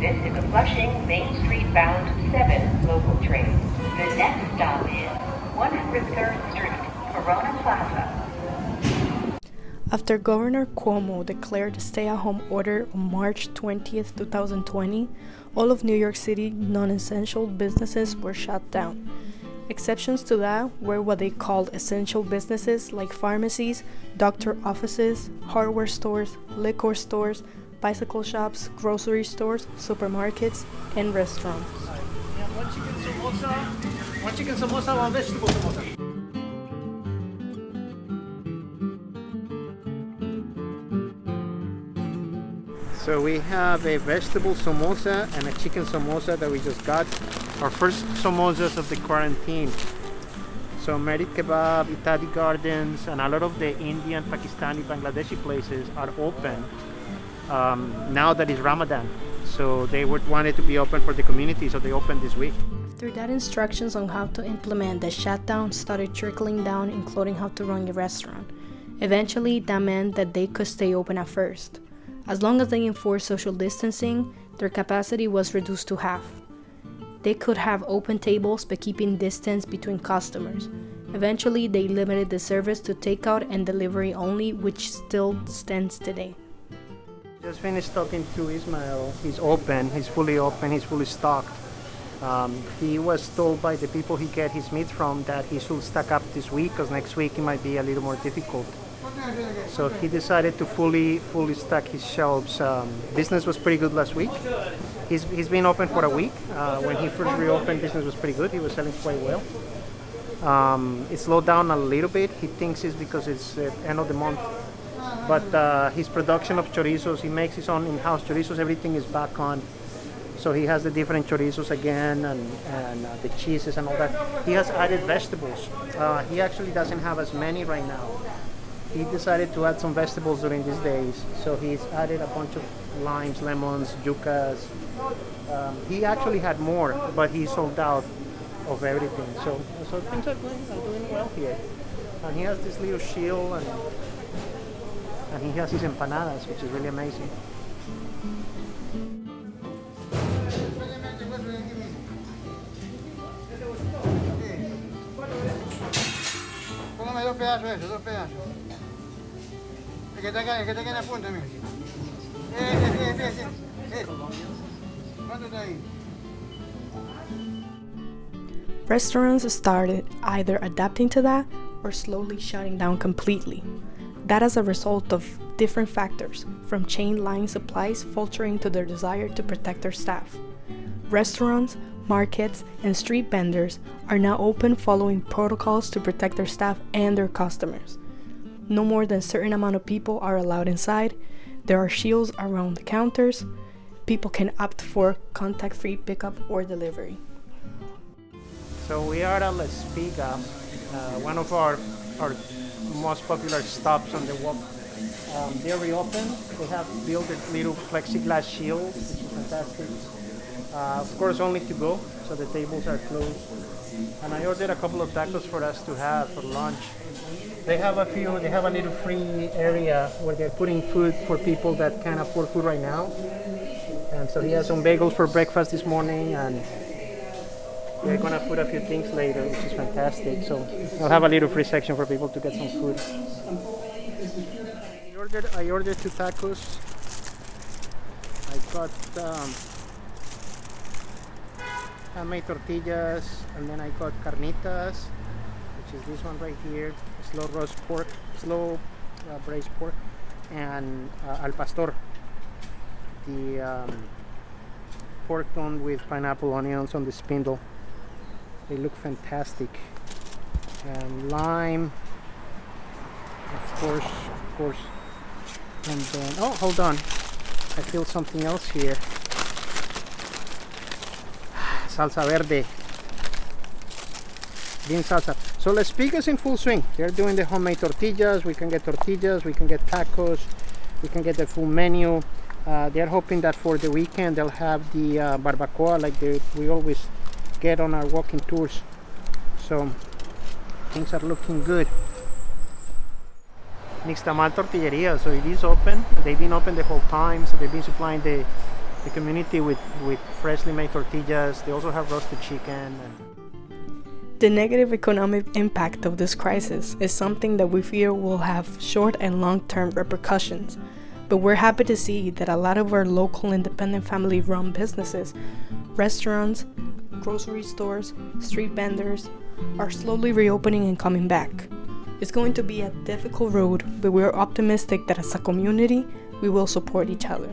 This is a Flushing Main Street bound 7 local train. The next stop is 103rd Street, Corona Plaza. After Governor Cuomo declared a stay-at-home order on March 20th, 2020, all of New York City non-essential businesses were shut down. Exceptions to that were what they called essential businesses like pharmacies, doctor offices, hardware stores, liquor stores, bicycle shops, grocery stores, supermarkets, and restaurants. One chicken samosa, one vegetable samosa. So we have a vegetable samosa and a chicken samosa that we just got. Our first samosas of the quarantine. So KABAB, ITADDI gardens, and a lot of the Indian, Pakistani, Bangladeshi places are open now that it's Ramadan. So they wanted to be open for the community, so they opened this week. After that, instructions on how to implement the shutdown started trickling down, including how to run your restaurant. Eventually, that meant that they could stay open at first. As long as they enforced social distancing, their capacity was reduced to half. They could have open tables by keeping distance between customers. Eventually, they limited the service to takeout and delivery only, which still stands today. Just finished talking to Ismail. He's open, he's fully stocked. He was told by the people he get his meat from that he should stock up this week because next week it might be a little more difficult. So he decided to fully stock his shelves. Business was pretty good last week. He's been open for a week. When he first reopened, business was pretty good. He was selling quite well. It slowed down a little bit. He thinks it's because it's the end of the month. But his production of chorizos, he makes his own in-house chorizos. Everything is back on. So he has the different chorizos again and the cheeses and all that. He has added vegetables. He actually doesn't have as many right now. He decided to add some vegetables during these days. So he's added a bunch of limes, lemons, yuccas. He actually had more, but he sold out of everything. So things are doing well here. And he has this little shield and he has his empanadas, which is really amazing. Póngame dos pedazos. El que está acá en la punta, mira. ¿Cuánto está ahí? Restaurants started either adapting to that or slowly shutting down completely. That as a result of different factors, from chain line supplies faltering to their desire to protect their staff. Restaurants, markets, and street vendors are now open following protocols to protect their staff and their customers. No more than a certain amount of people are allowed inside. There are shields around the counters. People can opt for contact-free pickup or delivery. So we are at La Espiga, one of our most popular stops on the walk. They're reopened. They have built a little plexiglass shield, which is fantastic. Of course, only to go, so the tables are closed. And I ordered a couple of tacos for us to have for lunch. They have a little free area where they're putting food for people that can't afford food right now. And so he has some bagels for breakfast this morning, and they're gonna put a few things later, which is fantastic. So I'll have a little free section for people to get some food. I ordered 2 tacos. I got handmade tortillas, and then I got carnitas, which is this one right here, slow braised pork, and al pastor, the pork done with pineapple onions on the spindle. They look fantastic. And lime, of course. And then, oh, hold on, I feel something else here. Salsa verde, bean salsa. So La Espiga's in full swing. They're doing the homemade tortillas. We can get tortillas, we can get tacos, we can get the full menu. They're hoping that for the weekend they'll have the barbacoa like we always get on our walking tours. So things are looking good. NIXTAMAL Tortilleria, so it is open. They've been open the whole time, so they've been supplying the the community with freshly made tortillas. They also have roasted chicken. The negative economic impact of this crisis is something that we fear will have short and long-term repercussions, but we're happy to see that a lot of our local independent family-run businesses, restaurants, grocery stores, street vendors, are slowly reopening and coming back. It's going to be a difficult road, but we're optimistic that as a community, we will support each other.